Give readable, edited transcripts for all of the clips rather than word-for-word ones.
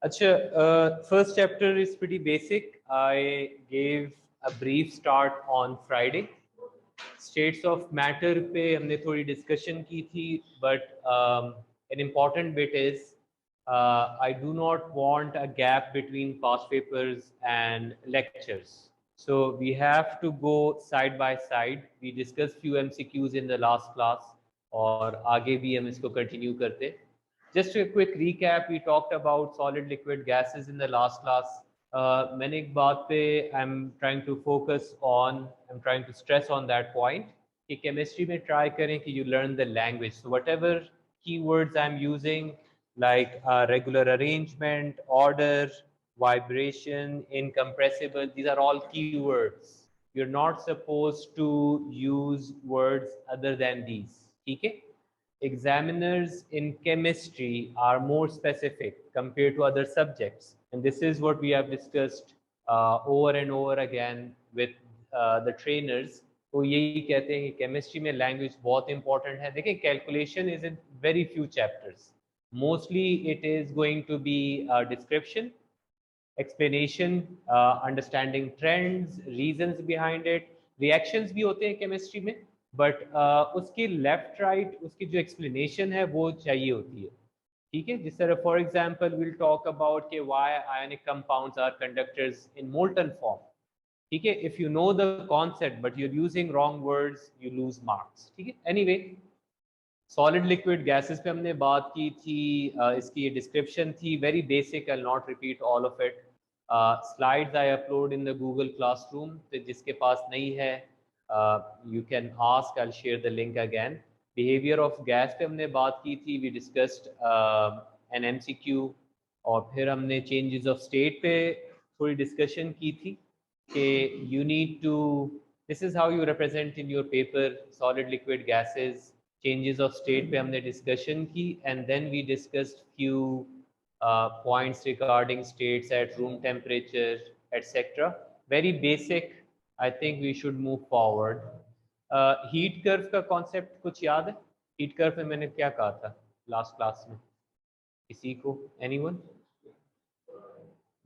First chapter is pretty basic. I gave a brief start on Friday. States of matter पे हमने थोड़ी discussion की थी, but an important bit is I do not want a gap between past papers and lectures. So we have to go side by side. We discussed few MCQs in the last class, और आगे भी हम इसको continue करते. Just a quick recap, we talked about solid liquid gases in the last class. मैंने एक बात पे I'm trying to focus on, I'm trying to stress on that point कि chemistry में try करें कि you learn the language. So whatever keywords I'm using, like regular arrangement, order, vibration, incompressible, these are all keywords. You're not supposed to use words other than these. ठीक है? Examiners in chemistry are more specific compared to other subjects, and this is what we have discussed over and over again with the trainers. तो यही कहते हैं कि chemistry में language बहुत important है. देखिए calculation is in very few chapters. Mostly it is going to be description, explanation, understanding trends, reasons behind it. Reactions भी होते हैं chemistry में, बट उसकी लेफ्ट राइट उसकी जो एक्सप्लेनेशन है वो चाहिए होती है. ठीक है, जिस तरह for example will talk about के why ionic compounds are conductors in molten form. ठीक है, if you know the concept but you are using wrong words you lose marks. ठीक है, एनीवे सॉलिड लिक्विड गैसेस पे हमने बात की थी. इसकी ये डिस्क्रिप्शन थी, very basic, I will not repeat all of it. Slides I upload in the Google classroom, तो जिसके पास नहीं है you can ask, I'll share the link again. Behavior of gas पे हमने बात की थी, we discussed an MCQ, और फिर हमने changes of state पे थोड़ी discussion की थी कि you need to, this is how you represent in your paper solid liquid gases. Changes of state पे हमने discussion की, and then we discussed few points regarding states at room temperature, etc. Very basic. I think we should move forward. Heat curve का concept कुछ याद है? Heat curve में मैंने क्या कहा था last class में? किसी को? Anyone?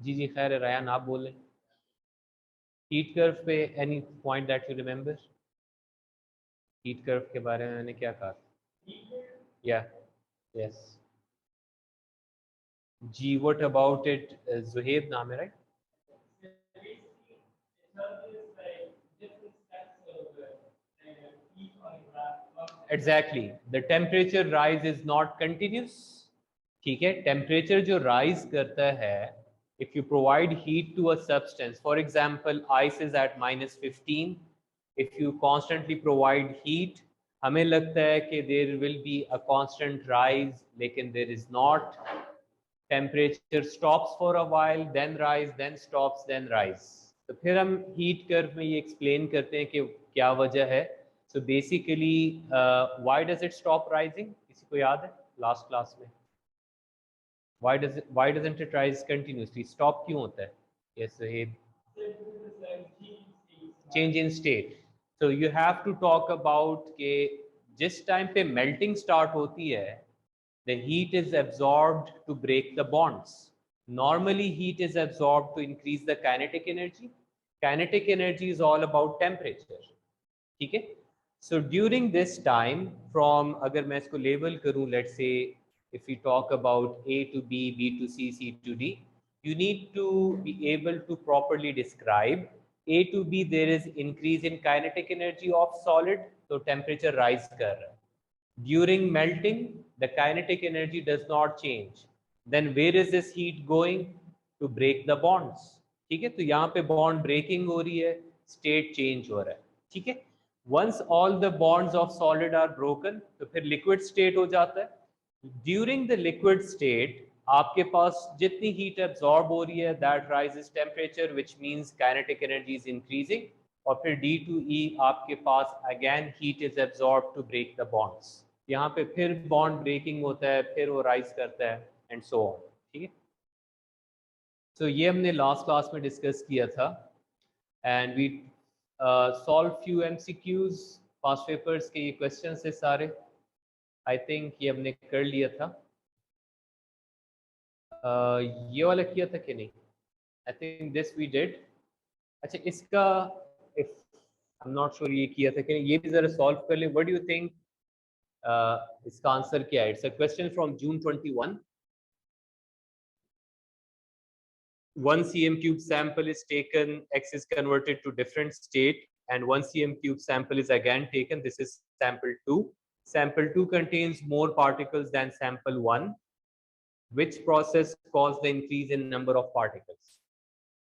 जी जी खैर है, रायन आप बोलें. Heat curve पे any point that you remember? Heat curve के बारे में मैंने क्या कहा? Yeah, yes. Ji, what about it? Zuhaib नाम है, right? Exactly. The temperature rise is not continuous. ठीक है, temperature जो rise करता है, if you provide heat to a substance, for example, ice is at -15. If you constantly provide heat, हमें लगता है कि there will be a constant rise, लेकिन there is not. Temperature stops for a while, then rise, then stops, then rise. तो फिर हम heat curve में ये explain करते हैं कि क्या वजह है. So basically, why does it stop rising? किसी को याद है last class में? Why doesn't it rise continuously? Stop क्यों होता है? Yes, change in state. So you have to talk about कि जिस time पे melting start होती है, the heat is absorbed to break the bonds. Normally, heat is absorbed to increase the kinetic energy. Kinetic energy is all about temperature. ठीक है? So during this time, from अगर मैं इसको label करूँ, let's say if we talk about A to B, B to C, C to D, you need to be able to properly describe A to B. There is increase in kinetic energy of solid, so temperature rise कर रहा है. During melting, the kinetic energy does not change. Then where is this heat going? To break the bonds. ठीक है, तो यहाँ पे bond breaking हो रही है, state change हो रहा है. ठीक है, once all the bonds of solid are broken, तो फिर liquid state हो जाता है. During the liquid state, आपके पास जितनी heat absorb हो रही है, that rises temperature, which means kinetic energy is increasing. और फिर D to E आपके पास again heat is absorbed to break the bonds. यहाँ पे फिर bond breaking होता है, फिर वो rise करता है, and so on. ठीक है, तो ये हमने last class में discuss किया था, and we solve few MCQs, past papers के ये questions है सारे. I think ये हमने कर लिया था. ये वाला किया था कि नहीं? I think this we did. अच्छा, इसका if I am not sure ये किया था कि नहीं, ये भी जरा सॉल्व कर ले. व्हाट डू यू थिंक इसका आंसर क्या है? It's a question from June 21. 1 cm cube sample is taken, X is converted to different state, and 1 cm cube sample is again taken. This is sample 2. Sample 2 contains more particles than sample 1. Which process caused the increase in number of particles?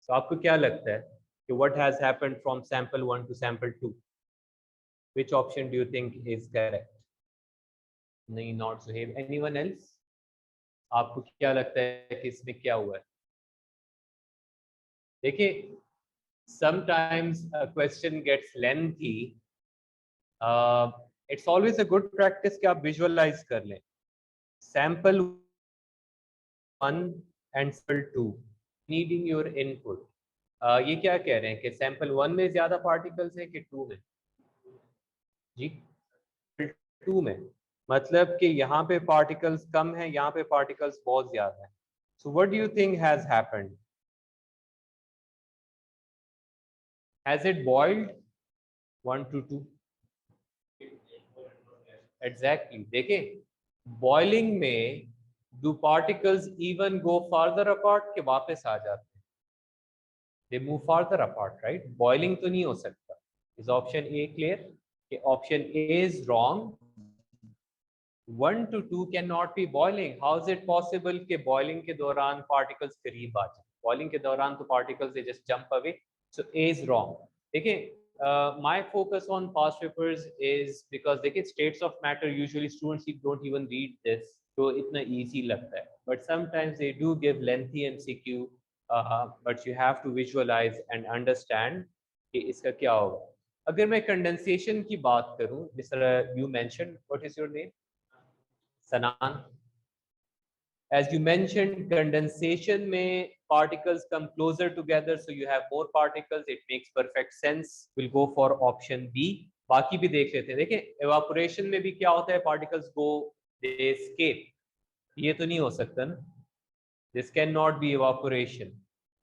So आपको क्या लगता है कि what has happened from sample 1 to sample 2? Which option do you think is correct? नहीं, not Zuhaib. Anyone else? आपको क्या लगता है कि इसमें क्या हुआ है? देखिए, sometimes a question gets lengthy. It's always a good practice कि आप visualize कर लें. Sample 1 and sample 2 needing your input. ये क्या कह रहे हैं कि sample 1 में ज्यादा particles है कि 2 में? जी, 2 में. मतलब कि यहाँ पे particles कम है, यहाँ पे particles बहुत ज्यादा है. So what do you think has happened? Has it boiled? 1 to 2. Exactly. देखें, boiling में do particles even go farther apart के वापस आ जाते हैं? They move farther apart, right? Boiling तो नहीं हो सकता. Is option A clear? कि option A is wrong. 1 to 2 cannot be boiling. How is it possible कि boiling के दौरान particles करीब आ जाए? Boiling के दौरान तो particles they just jump away. So A is wrong. देखिए, my focus on past papers is because देखिए states of matter usually students don't even read this, तो इतना easy लगता है. But sometimes they do give lengthy MCQ, but you have to visualize and understand कि इसका क्या होगा. अगर मैं condensation की बात करूं, जिस तरह you mentioned, what is your name? Sanan. As you mentioned, condensation में particles come closer together, so you have more particles. It makes perfect sense. We'll go for option B. बाकी भी देख लेते हैं. देखें, evaporation में भी क्या होता है? Particles go, they escape. ये तो नहीं हो सकता ना. This cannot be evaporation.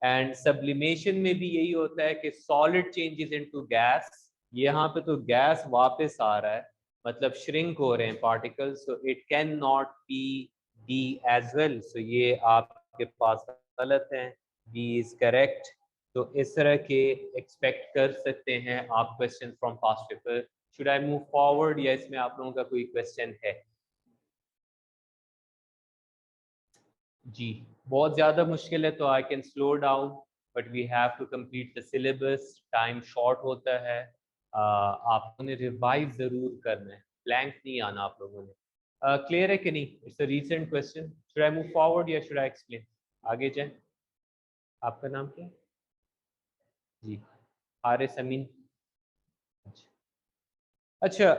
And sublimation में भी यही होता है कि solid changes into gas. यहाँ पे तो gas वापस आ रहा है, मतलब shrink हो रहे हैं particles, so it cannot be D as well. So ये आपके पास गलत है. B is correct. तो इस तरह के expect कर सकते हैं आप question from past paper. Should I move forward या इसमें आप लोगों का कोई question है? जी, बहुत ज़्यादा मुश्किल है तो I can slow down, but we have to complete the syllabus. Time short होता है. आप लोगों ने रिवाइज ज़रूर करना है, ब्लैंक नहीं आना आप लोगों ने. क्लियर है कि नहीं? It's a recent question. Should I move forward या शुड आई एक्सप्लेन? आगे जाए. आपका नाम क्या है? जी, हारिस अमीन. अच्छा,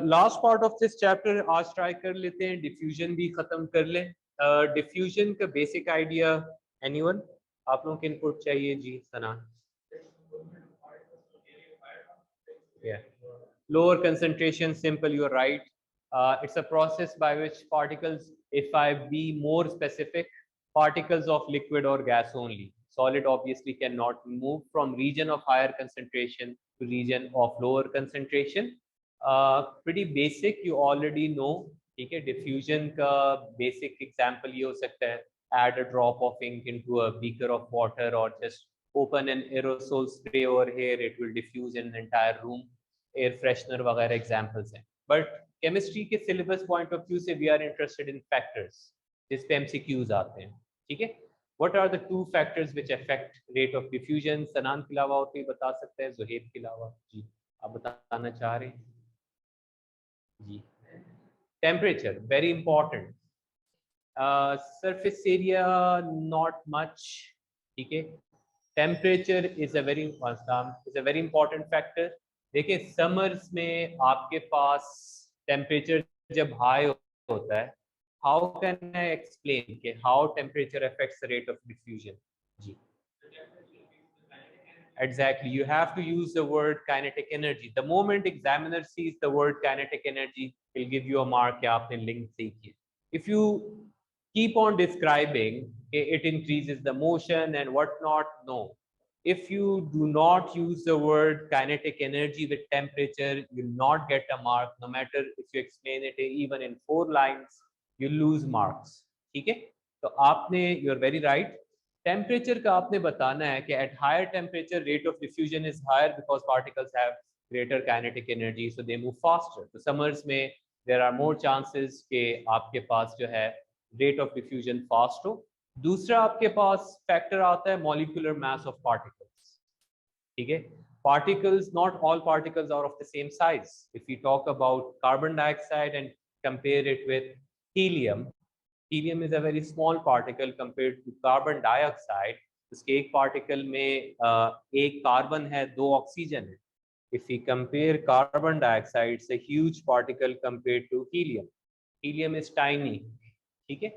last part of this chapter आज ट्राई कर लेते हैं, डिफ्यूजन भी खत्म कर लें. डिफ्यूजन का बेसिक आइडिया एनीवन? आप लोगों के इनपुट चाहिए. जी सना. Yeah. Lower concentration, simple, you're right. It's a process by which particles, if I be more specific, particles of liquid or gas only. Solid obviously cannot move from region of higher concentration to region of lower concentration. Pretty basic, you already know. ठीक है, diffusion का basic example ये हो सकता है, add a drop of ink into a beaker of water or just open an aerosol spray over here, it will diffuse in an entire room. Air freshener वगैरह examples हैं. But chemistry के syllabus point of view से we are interested in factors जिस पे MCQs आते हैं. ठीक है, what are the two factors which affect rate of diffusion? सनान के अलावा और कोई बता सकता है? जुहैब के अलावा? जी, आप बताना चाह रहे हैं? जी, temperature very important. Surface area not much. ठीक है, temperature is a very important factor. देखिए, समर्स में आपके पास टेम्परेचर जब हाई होता है, हाउ कैन आई एक्सप्लेन कि how temperature affects the rate of diffusion? जी, exactly, you have to use the word kinetic energy. The moment examiner sees the word kinetic energy, he'll give you a mark कि आपने link सही किया. If you keep on describing it increases the motion and whatnot. No. If you do not use the word kinetic energy with temperature, you'll not get a mark. No matter if you explain it even in 4 lines, you lose marks. ठीक है? तो आपने, you're very right. Temperature का आपने बताना है कि at higher temperature rate of diffusion is higher because particles have greater kinetic energy, so they move faster. तो summers में there are more chances कि आपके पास जो है rate of diffusion fast हो. दूसरा आपके पास फैक्टर आता है molecular mass of particles. ठीक है? Particles, not all particles are of the same size. If we talk about carbon dioxide and compare it with helium, helium is a very small particle compared to carbon dioxide. इसके एक particle में एक carbon है, 2 oxygen है. If we compare carbon dioxide, it's a huge particle compared to helium. Helium is tiny. ठीक है?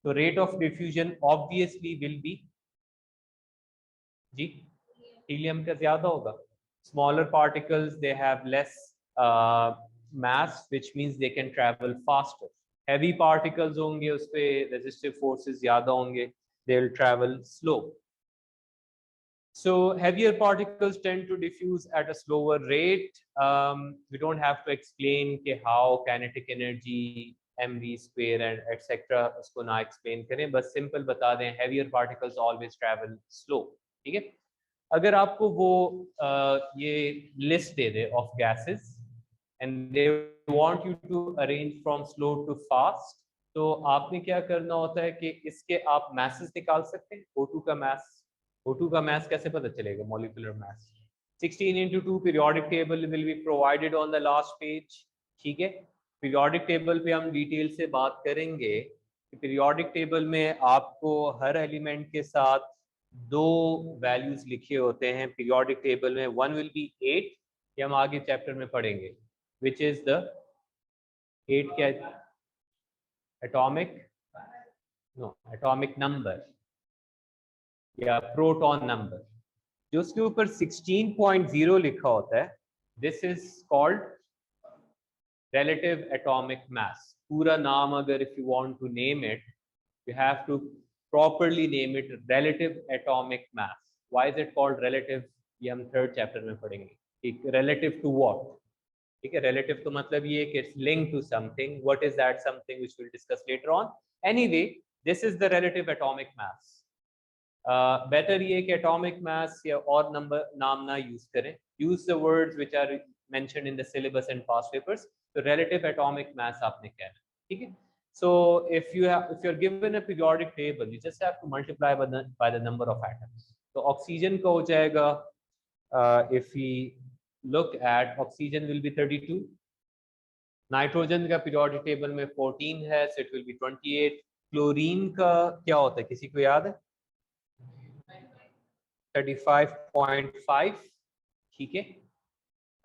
So rate of diffusion obviously will be ji helium का ज़्यादा होगा. Smaller particles, they have less mass, which means they can travel faster. Heavy particles होंगे, उस पे resistive forces ज़्यादा होंगे, they will travel slow. So heavier particles tend to diffuse at a slower rate. We don't have to explain कि how kinetic energy, mv square and etc. उसको ना explain करें, बस simple बता दें heavier particles always travel slow. ठीक है? अगर आपको वो ये list they they of gases and they want you to arrange from slow to fast, तो आपने क्या करना होता है कि इसके आप masses निकाल सकते हैं. O2 का mass, O2 का mass कैसे पता चलेगा? Molecular mass. 16 into 2 periodic table will be provided on the last page. ठीक है? Periodic table पे हम डिटेल से बात करेंगे कि periodic table में आपको हर एलिमेंट के साथ 2 वैल्यूज लिखे होते हैं. periodic table में one will be 8, ये हम आगे चैप्टर में पढ़ेंगे, which is the 8 क्या atomic number या प्रोटॉन नंबर. जो उसके ऊपर 16.0 लिखा होता है, this is called relative atomic mass. पूरा नाम अगर if you want to name it, you have to properly name it relative atomic mass. Why is it called relative? ये हम 3rd chapter में पढ़ेंगे. Relative to what? ठीक है? Relative तो मतलब ये कि it's linked to something. What is that something, which we'll discuss later on. Anyway, this is the relative atomic mass. Better ये कि atomic mass या और नंबर नाम ना यूज करें. Use the words which are mentioned in the syllabus and past papers. So relative atomic mass आपने क्या है, ठीक है? So if you're given a periodic table, you just have to multiply by the number of atoms. So oxygen का हो जाएगा, if we look at oxygen will be 32. Nitrogen का periodic table में 14 है, so it will be 28. Chlorine का क्या होता है, किसी को याद है? 35.5. ठीक है?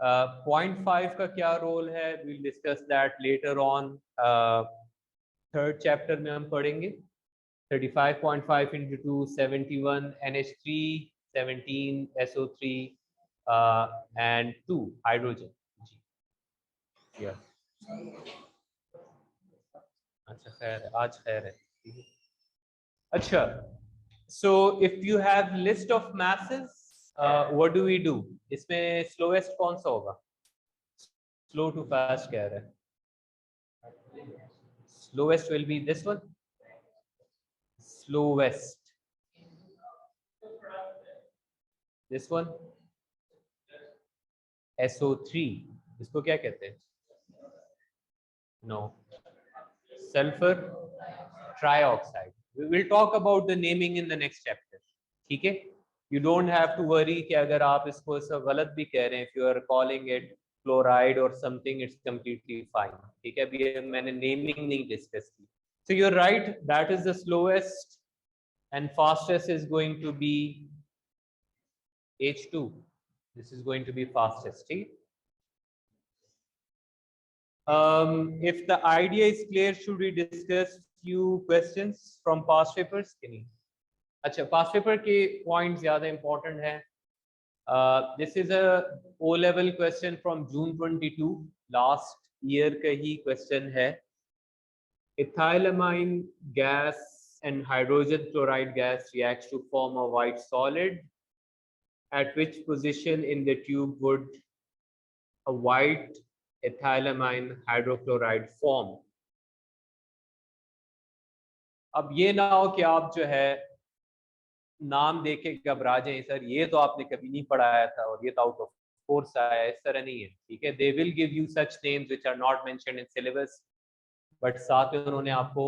0.5 का क्या रोल है, we'll discuss that later on. 3rd chapter में हम पढ़ेंगे. 35.5 into 2, 71 NH3, 17 SO3 and 2 hydrogen. Yeah. अच्छा खैर है, आज खैर है. अच्छा, so if you have list of masses, what do we do? इसमें slowest कौन सा होगा? Slow to fast कह रहा है. Slowest will be this one. Slowest. This one. SO3. इसको क्या कहते हैं? No. Sulfur trioxide. We will talk about the naming in the next chapter. ठीक है? You don't have to worry कि अगर आप इसको गलत भी कह रहे हैं, if you are calling it chloride or something, it's completely fine. ठीक है? अभी मैंने naming नहीं discuss की. So you're right, that is the slowest, and fastest is going to be H2. This is going to be fastest. ठीक है? If the idea is clear, should we discuss few questions from past papers? अच्छा, past paper के points ज़्यादा important है. This is a O-level question from June 22. Last year का ही question है. ethylamine gas and hydrogen chloride gas reacts to form a white solid. At which position in the tube would a white ethylamine hydrochloride form? अब ये ना हो कि आप जो है नाम देके घबरा जाएं, सर ये तो आपने कभी नहीं पढ़ाया था और ये तो आउट ऑफ कोर्स आया, इस तरह नहीं है, ठीक है। They will give you such names which are not mentioned in syllabus, but साथ में उन्होंने आपको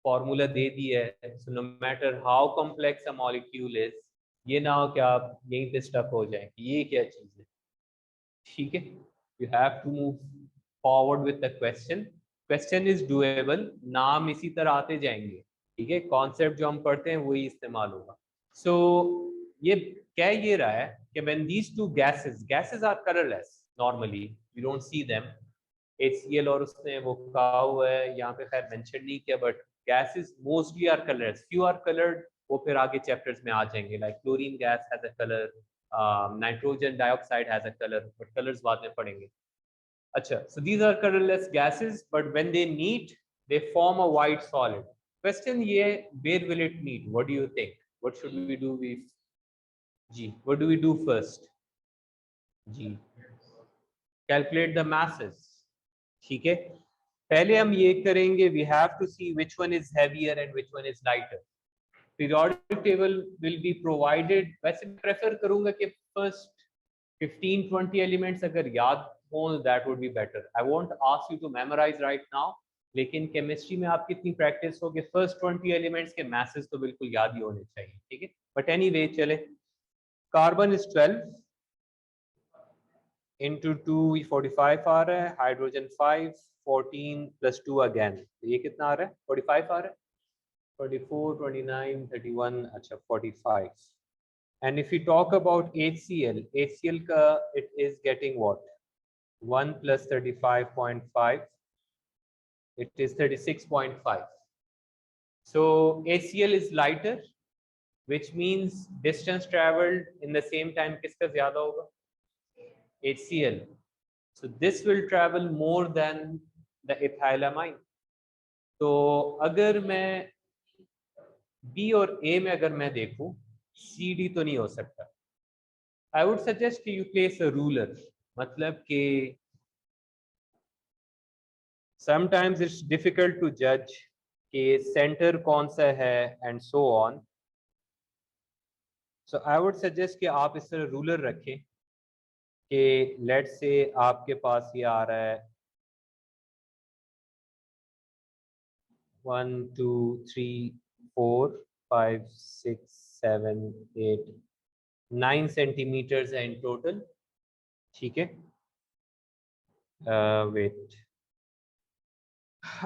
फॉर्मूला दे दिया है। So no matter how complex a molecule is, ये ना हो कि आप यहीं पे स्टक हो जाएं कि ये क्या चीज है, ठीक है। You have to move forward with the question. Question is doable, नाम इसी तरह आते जाएंगे, ठीक है। कॉन्सेप्ट जो हम पढ़ते हैं वही इस्तेमाल होगा। सो ये कह ये रहा है कि when these two gases are colorless normally, you don't see them, HCl और उसने वो कहा हुआ है यहाँ पे, खैर मेंशन नहीं किया, but gases mostly are colorless, few are colored, वो फिर आगे चैप्टर्स में आ जाएंगे, like chlorine gas has a colour, nitrogen dioxide has a colour, but colours बाद में पढ़ेंगे। अच्छा, so these are colorless gases, but when they meet, they form a white solid. Question ये, where will it meet? What do you think? What should we do? What do we do first? Ji, calculate the masses. ठीक है, पहले हम ये करेंगे, we have to see which one is heavier and which one is lighter. Periodic table will be provided. वैसे prefer करूँगा कि first 15-20 elements अगर याद हो, that would be better. I won't ask you to memorize right now, लेकिन chemistry में आपकी इतनी प्रैक्टिस हो कि फर्स्ट 20 एलिमेंट्स के मैसेज तो बिल्कुल याद ही होने चाहिए, ठीक है। बट एनीवे चले, कार्बन इज 12 into 2 45 आ रहा है, हाइड्रोजन 5, 14 + 2 अगेन, ये कितना आ रहा है? 45 आ रहा है, 24 29 31, अच्छा 45। And if we talk about HCl का, it is getting what? 1 + 35.5, it is 36.5. So HCl is lighter, which means distance traveled in the same time किसका ज़्यादा होगा? HCl. So this will travel more than the ethylamine. तो अगर मैं B और A में अगर मैं देखूं, CD तो नहीं हो सकता। I would suggest you place a ruler, मतलब कि sometimes it's difficult to judge कि center कौन सा है and so on. So I would suggest कि आप इस तरह ruler रखें कि let's say आपके पास ये आ रहा है 1 2 3 4 5 6 7 8 9 सेंटीमीटर्स है इन टोटल, ठीक है। वेट,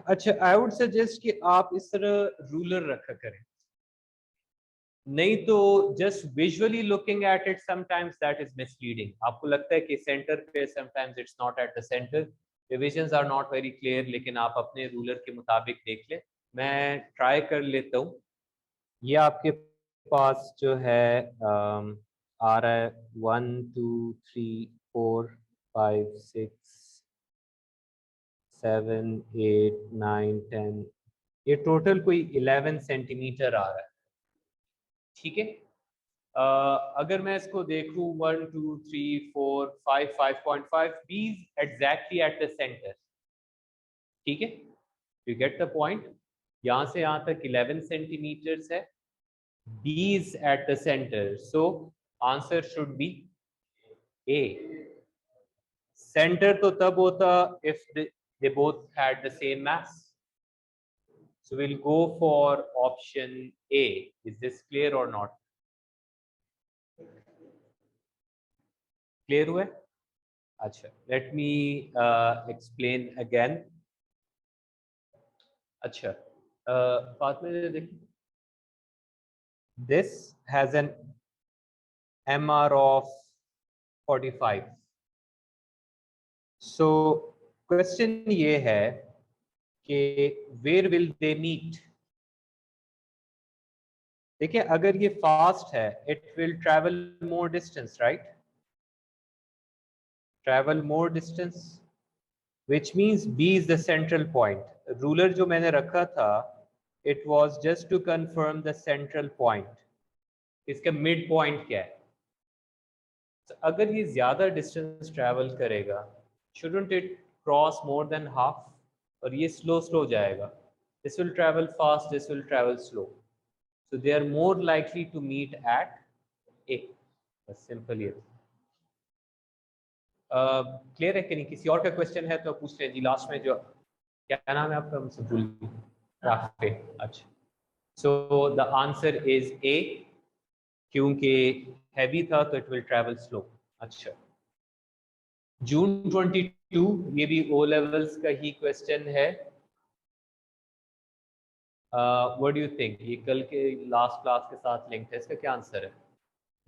अच्छा, आई वुड सजेस्ट कि आप इस तरह रूलर रखा करें, नहीं तो just visually looking at it sometimes that is misleading. आपको लगता है कि सेंटर पे, sometimes it's not at the centre, divisions are not very clear, लेकिन आप अपने रूलर के मुताबिक देख लें। मैं ट्राई कर लेता हूँ। ये आपके पास जो है आ रहा है 1 2 3 4 5 6 7 8 9 10, ये टोटल कोई 11 सेंटीमीटर आ रहा है, ठीक है। अगर मैं इसको देखूं 1 2 3 4 5 5.5, B exactly at the centre, ठीक है। यू गेट द पॉइंट, यहाँ से यहाँ तक 11 सेंटीमीटर्स है, B is at the center, so answer should be A. Center तो तब होता if they both had the same mass. So we'll go for option A. Is this clear or not? Clear हुआ? अच्छा, let me explain again. अच्छा, फातिमा जी देखिए, this has an MR of 45. So question ये है कि where will they meet? देखिए, अगर ये फास्ट है, it will travel more distance, right? Travel more distance, which means B is the central point. Ruler जो मैंने रखा था, it was just to confirm the central point. इसका मिड पॉइंट क्या है? तो अगर ये ज्यादा डिस्टेंस ट्रैवल करेगा, shouldn't it cross more than half? और ये स्लो जाएगा. This will travel fast, this will travel slow. So they are more likely to meet at A. बस सिंपल ये. क्लियर है कि नहीं? किसी और का क्वेश्चन है तो पूछ लें जी. लास्ट में जो, क्या नाम है आपका? मुझसे भूल गई. राफे. अच्छा. So the answer is A. क्योंकि हैवी था तो इट विल ट्रैवल स्लो. अच्छा. जून 22, ये भी ओ लेवल्स का ही क्वेश्चन है. What do you think? ये कल के लास्ट क्लास के साथ लिंक है. इसका क्या आंसर है?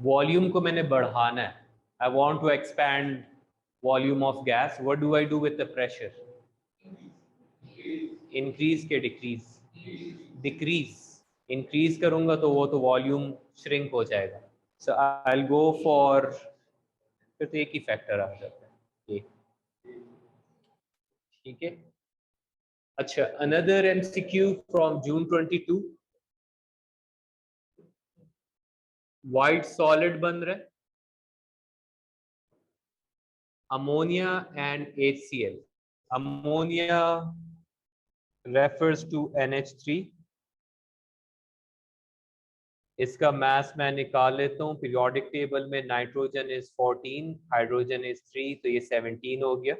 वॉल्यूम को मैंने बढ़ाना है. I want to expand volume of gas. What do I do with the pressure? Increase के डिक्रीज? डिक्रीज. इंक्रीज करूंगा तो वो तो वॉल्यूम श्रिंक हो जाएगा. सो आई विल गो फॉर, फिर तो एक ही फैक्टर आ जाता है ये. ठीक है. अच्छा, another MCQ from June 22. White solid बन रहा है, ammonia and HCl. Ammonia refers to NH3. इसका मास मैं निकाल लेता हूँ. पीरियोडिक टेबल में नाइट्रोजन इज 14, हाइड्रोजन इज 3, तो ये 17 हो गया.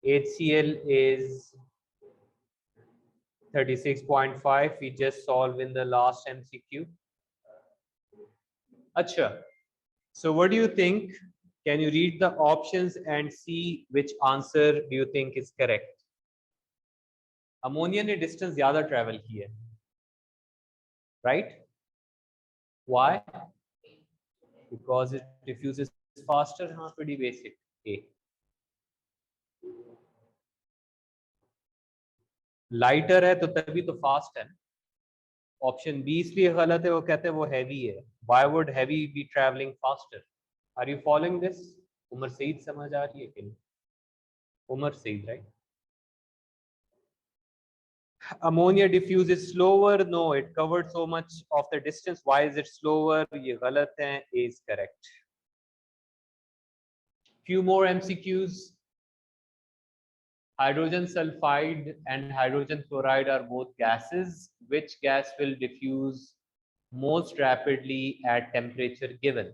HCl is 36.5. we just solved in the last MCQ. Acha, so what do you think? Can you read the options and see which answer do you think is correct? Ammonia ने distance ज़्यादा travel की है, right? Why? Because it diffuses faster. हाँ, pretty basic. A. Lighter है तो तभी तो fast है. ऑप्शन बी इसलिए गलत है, वो कहते हैं वो हैवी है. Why would heavy be travelling faster? Are you following this? Umar Saeed समझ आ रही है कि नहीं? Umar Saeed, right? Ammonia diffuses slower. No, it covered so much of the distance. Why is it slower? ये गलत है. A is correct. Few more MCQs. Hydrogen sulfide and hydrogen chloride are both gases. Which gas will diffuse most rapidly at temperature given?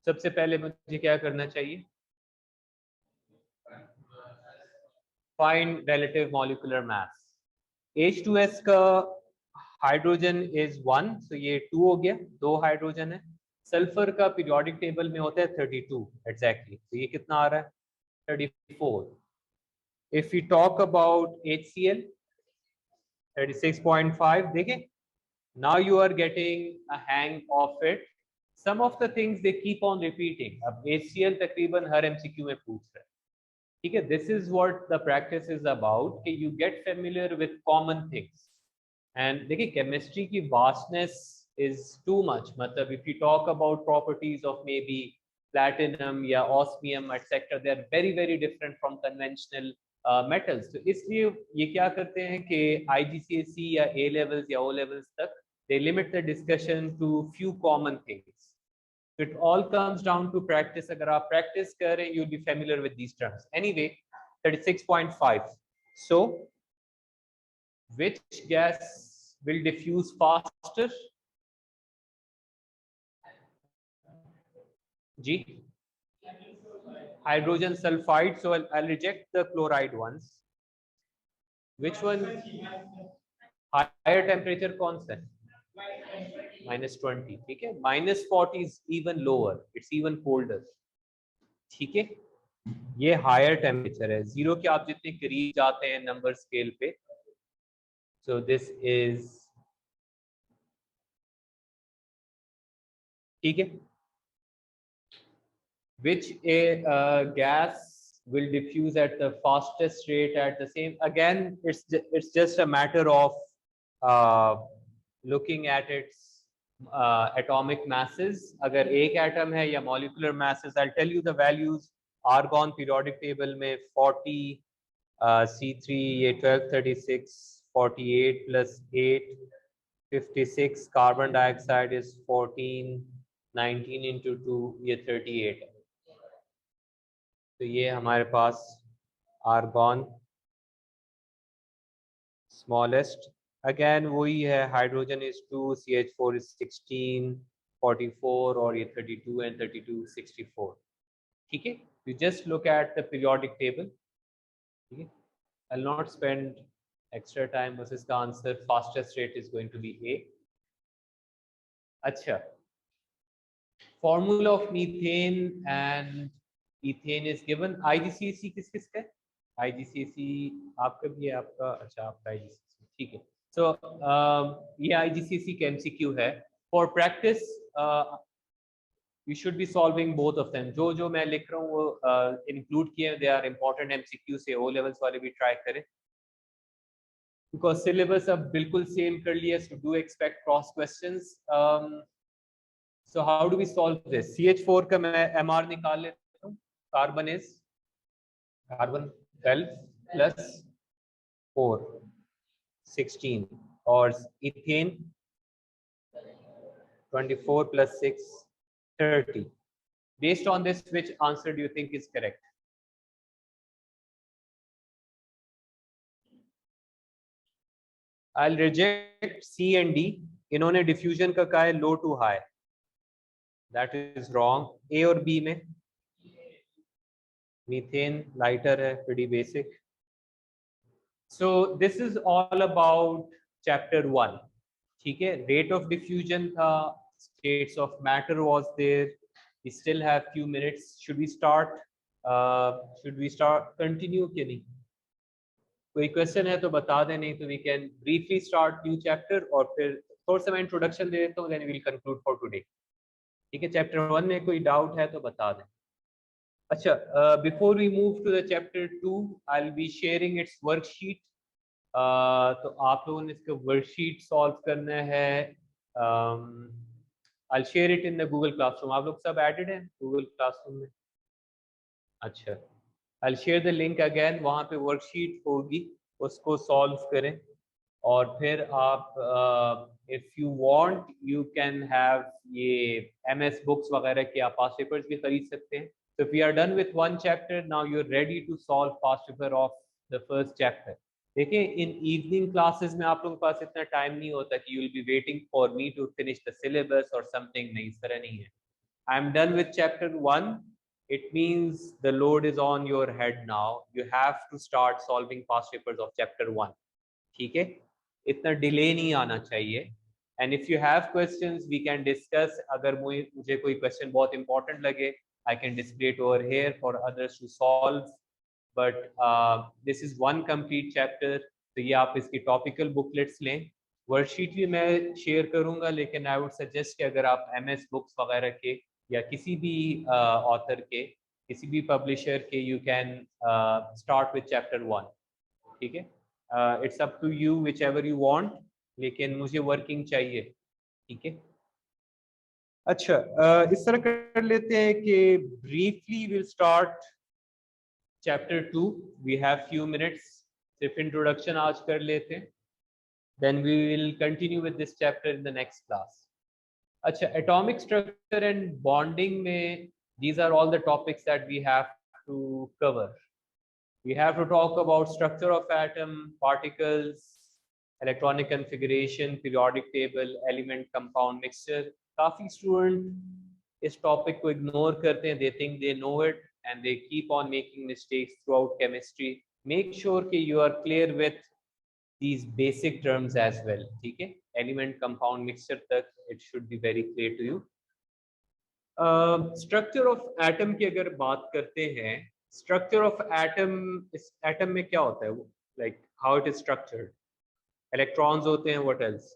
सबसे पहले मुझे क्या करना चाहिए? Find relative molecular mass. H2S का हाइड्रोजन इज 1, so ये 2 हो गया. 2 हाइड्रोजन है. सल्फर का पीरियोडिक टेबल में होता है 32 एग्जैक्टली. तो ये कितना आ रहा है? 34. If we talk about HCl, 36.5. देखें, now you are getting a hang of it. Some of the things they keep on repeating. अब HCl तकरीबन हर MCQ में पूछ रहा है. ठीक है. This is what the practice is about, कि you get familiar with common things. And देखिए, chemistry की vastness is too much. मतलब if you talk about properties of maybe platinum या osmium etc., they are very very different from conventional metals. तो इसलिए ये क्या करते हैं कि IGCSE या A levels या O levels तक they limit the discussion to few common things. It all comes down to practice. अगर आप practice कर रहे हैं, you'll be familiar with these terms. Anyway, 36.5. So, which gas will diffuse faster? G. Hydrogen sulfide. So I'll reject the chloride ones. Which one? Higher temperature कौन सा है? -20. ठीक है. -40 is even lower. It's even colder. ठीक है. ये higher temperature है. 0 के आप जितने करीब जाते हैं नंबर स्केल पे, so this is, ठीक है. Which gas will diffuse at the fastest rate at the same? Again, it's just a matter of looking at its atomic masses. अगर एक एटम है या molecular masses, I'll tell you the values. Argon periodic table में 40, C3 ये 1236 48 plus 8 56 carbon dioxide is 14 19 into 2 ये 38 है। तो ये हमारे पास आर्गॉन स्मॉलेस्ट, अगेन वही है, हाइड्रोजन इज 2, CH4 is 16 44 और ये 32 and 32 64। ठीक है, you just look at the periodic table। ठीक है, I'll not spend extra time, बस इसका answer fastest rate is going to be A। अच्छा, formula of methane and ethane is given। IGCSE किस किस का है? IGCSE आपका भी है, आपका, अच्छा आपका IGCSE, ठीक है। So ये IGCSE का MCQ है। For practice you should be solving both of them। जो मैं लिख रहा हूँ वो include किए, they are important MCQ से O levels वाले भी try करें, because syllabus अब बिल्कुल same कर लिया, so do expect cross questions। So how do we solve this? CH4 का मैं MR निकाल लेता हूँ। Carbon is carbon 12 plus 4 16 और ethane 24 plus 6 30। Based on this, which answer do you think is correct? I'll reject C and D। इन्होंने diffusion का कहा है low to high, that is wrong। A और B में methane lighter है, pretty basic। So this is all about chapter 1। ठीक है, rate of diffusion था, states of matter was there। We still have few minutes। Should we start continue के नहीं? कोई question है तो बता दें, नहीं तो we can briefly start new chapter और फिर थोड़ा सा मैं इंट्रोडक्शन दे देता हूँ, then we'll conclude for today। ठीक है, चैप्टर 1 में कोई डाउट है तो बता दें। अच्छा, before we move to the chapter 2 I will be sharing its worksheet. तो आप लोगों ने इसका वर्कशीट सॉल्व करना है। I will share it in the Google classroom. आप लोग सब एडेड हैं गूगल क्लासरूम में? अच्छा, I will share the link again, वहाँ पे वर्कशीट होगी, उसको सॉल्व करें और फिर आप if you want you can have ये MS बुक्स वगैरह के आप पास्ट पेपर्स भी खरीद सकते हैं। So if we are done with one chapter, now you're ready to solve past paper of the first chapter। देखिए, इन इवनिंग क्लासेस में आप लोगों के पास इतना टाइम नहीं होता कि you'll be waiting for me to finish the syllabus or something। नहीं, इस तरह नहीं है। I'm done with chapter 1। It means the load is on your head now। You have to start solving past papers of chapter 1। ठीक है, इतना delay नहीं आना चाहिए। And if you have questions we can discuss. अगर मुझे कोई question बहुत इंपॉर्टेंट लगे, I can display it over here for others to solve. But this is one complete chapter. तो ये आप इसकी टॉपिकल बुकलेट्स लें। वर्कशीट भी मैं शेयर करूंगा, लेकिन आई वुड सजेस्ट कि अगर आप MS बुक्स वगैरह के या किसी भी ऑथर के, किसी भी पब्लिशर के, you can start with chapter 1। ठीक है, it's up to you whichever you want, लेकिन मुझे वर्किंग चाहिए। ठीक है, अच्छा, इस तरह कर लेते हैं कि briefly will start chapter 2। We have few minutes, सिर्फ इंट्रोडक्शन आज कर लेते हैं, then we will continue with this chapter in the next class. अच्छा, एटॉमिक स्ट्रक्चर एंड बॉन्डिंग में these are all the topics that we have to cover। We have to talk about structure of atom, particles, electronic configuration, periodic table, element compound mixture। काफी student इस topic को ignore करते हैं, they think they know it and they keep on making mistakes throughout chemistry। Make sure कि you are clear with these basic terms as well। ठीक है, element compound mixture तक it should be very clear to you। Structure of atom की अगर बात करते हैं, structure of atom, इस एटम में क्या होता है, like how it is structured? Electrons होते हैं, व्हाट एल्स?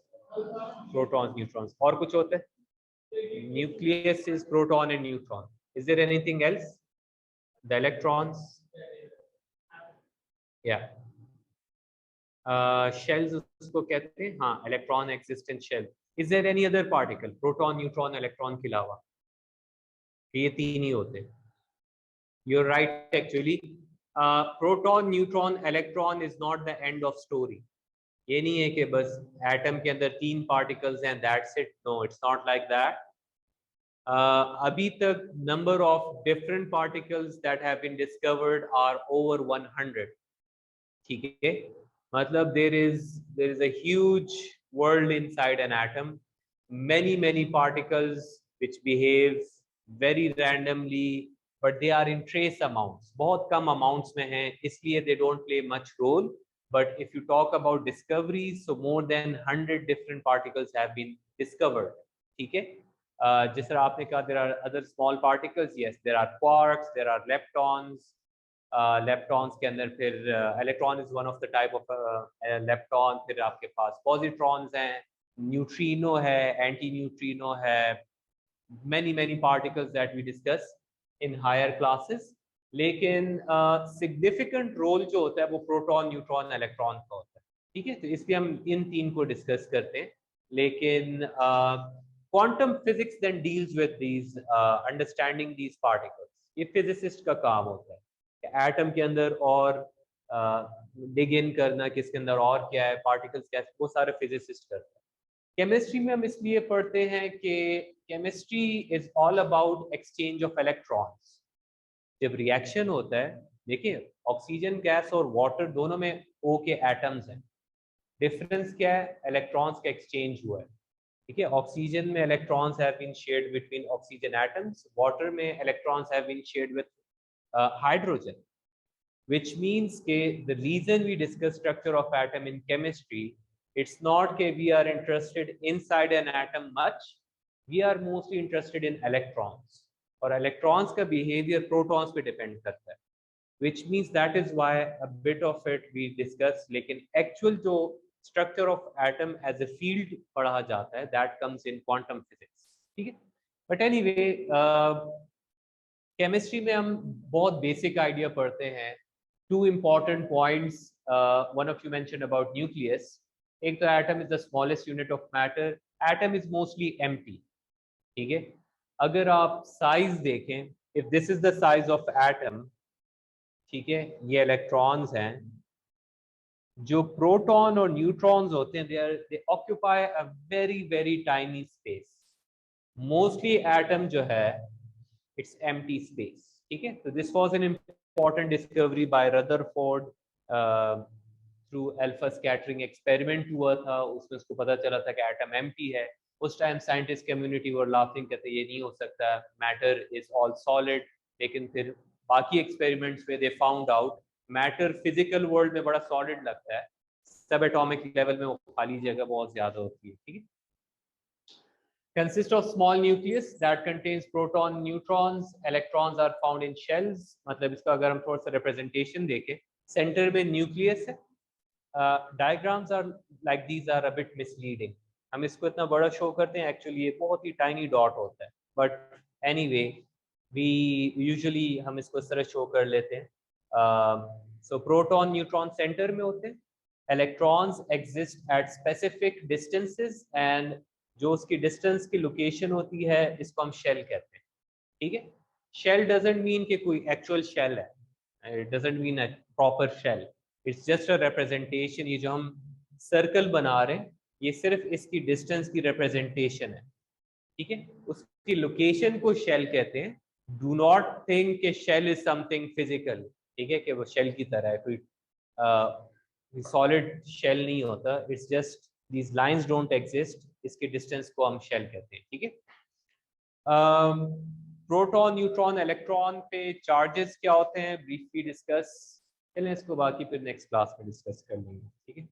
प्रोटॉन्स, न्यूट्रॉन्स, और कुछ होता है? Nucleus is proton and neutron. Is there anything else? The electrons, या शेल्स उसको कहते हैं, हाँ, electron existent shell. Is there any other particle, proton, neutron, electron के अलावा? ये तीन ही होते हैं। You're right actually। Proton neutron electron is not the end of story. ये नहीं है कि बस एटम के अंदर 3 पार्टिकल्स हैं, that's it. No, it's not like that. अभी तक number of different particles that have been discovered are over 100। ठीक है, मतलब there is a huge world inside an atom, many particles which behave very randomly, but they are in trace amounts, बहुत कम amounts में हैं, इसलिए they don't play much role. But if you talk about discoveries, so more than 100 different particles have been discovered. ठीक है, जिस तरह आपने कहा there are other small particles, yes, there are quarks, there are leptons. Leptons के अंदर फिर electron is one of the type of lepton, फिर आपके पास पॉजिट्रॉन्स हैं, न्यूट्रिनो है, एंटी न्यूट्रिनो है, many particles that we discuss in higher classes. लेकिन significant role जो होता है वो प्रोटॉन, न्यूट्रॉन, इलेक्ट्रॉन का होता है। ठीक है, तो इसलिए हम इन 3 को डिस्कस करते हैं। लेकिन quantum physics then deals with these understanding these particles. ये फिजिसिस्ट का काम होता है, एटम के अंदर और डिग इन करना, किसके अंदर और क्या है, पार्टिकल्स क्या है, वो सारे फिजिसिस्ट करते हैं। केमिस्ट्री में हम इसलिए पढ़ते हैं कि chemistry is all about exchange of electrons. जब रिएक्शन होता है, देखिए ऑक्सीजन गैस और वाटर दोनों में O के एटम्स हैं, डिफरेंस क्या है, इलेक्ट्रॉन्स का एक्सचेंज हुआ है। ठीक है, ऑक्सीजन में electrons have been shared between oxygen atoms, water में electrons have been shared with hydrogen, which means the reason we discuss structure of atom in chemistry, it's not that we are interested inside an atom much, we are mostly interested in electrons, और electrons का behavior protons पे depend करता है, which means that is why a bit of it we discuss, लेकिन actual जो structure of atom as a field पढ़ा जाता है, that comes in quantum physics। ठीक है, but anyway केमिस्ट्री में हम बहुत बेसिक आइडिया पढ़ते हैं। 2 important points, one of you mentioned about nucleus। एक तो atom is the smallest unit of matter, atom is mostly empty. ठीक है, अगर आप साइज देखें, if this is the size of atom, ठीक है, ये इलेक्ट्रॉन्स हैं, जो प्रोटॉन और न्यूट्रॉन्स होते हैं, दे occupy a very tiny space. Mostly atom जो है it's empty space। ठीक है, so this was an important discovery by Rutherford through alpha scattering experiment हुआ था, उसमें उसको पता चला था कि एटम empty है। उस time scientist community were laughing, कहते ये नहीं हो सकता, मैटर इज ऑल सॉलिड। लेकिन फिर बाकी एक्सपेरिमेंट्स में they found out matter physical world में बड़ा सॉलिड लगता है, सब एटॉमिक लेवल में वो खाली जगह बहुत ज्यादा होती है। ठीक है, consist of small nucleus that contains proton, neutrons, electrons are found in shells। मतलब इसका अगर हम थोड़ा सा representation देखें, center में nucleus है, diagrams are like these are a bit misleading, हम इसको इतना बड़ा शो करते हैं, एक्चुअली ये बहुत ही टाइनी डॉट होता है, बट एनीवे वी यूजुअली हम इसको इस तरह शो कर लेते हैं। सो प्रोटॉन न्यूट्रॉन सेंटर में होते हैं, electrons exist at specific distances, and जो उसकी डिस्टेंस की लोकेशन होती है इसको हम शेल कहते हैं। ठीक है, शेल डजंट मीन कि कोई एक्चुअल शेल है, it doesn't mean a proper shell, it's just a representation. ये जो हम सर्कल बना रहे हैं ये सिर्फ इसकी डिस्टेंस की रिप्रेजेंटेशन है। ठीक है, उसकी लोकेशन को शेल कहते हैं। डू नॉट थिंक कि शेल इज समथिंग फिजिकल, ठीक है, कि वो शेल की तरह है, कोई सॉलिड शेल नहीं होता, it's just these lines don't exist, इसके डिस्टेंस को हम शेल कहते हैं। ठीक है, प्रोटॉन, न्यूट्रॉन, इलेक्ट्रॉन पे चार्जेस क्या होते हैं ब्रीफली डिस्कस, चलें इसको बाकी फिर नेक्स्ट क्लास में डिस्कस कर लेंगे। ठीक है।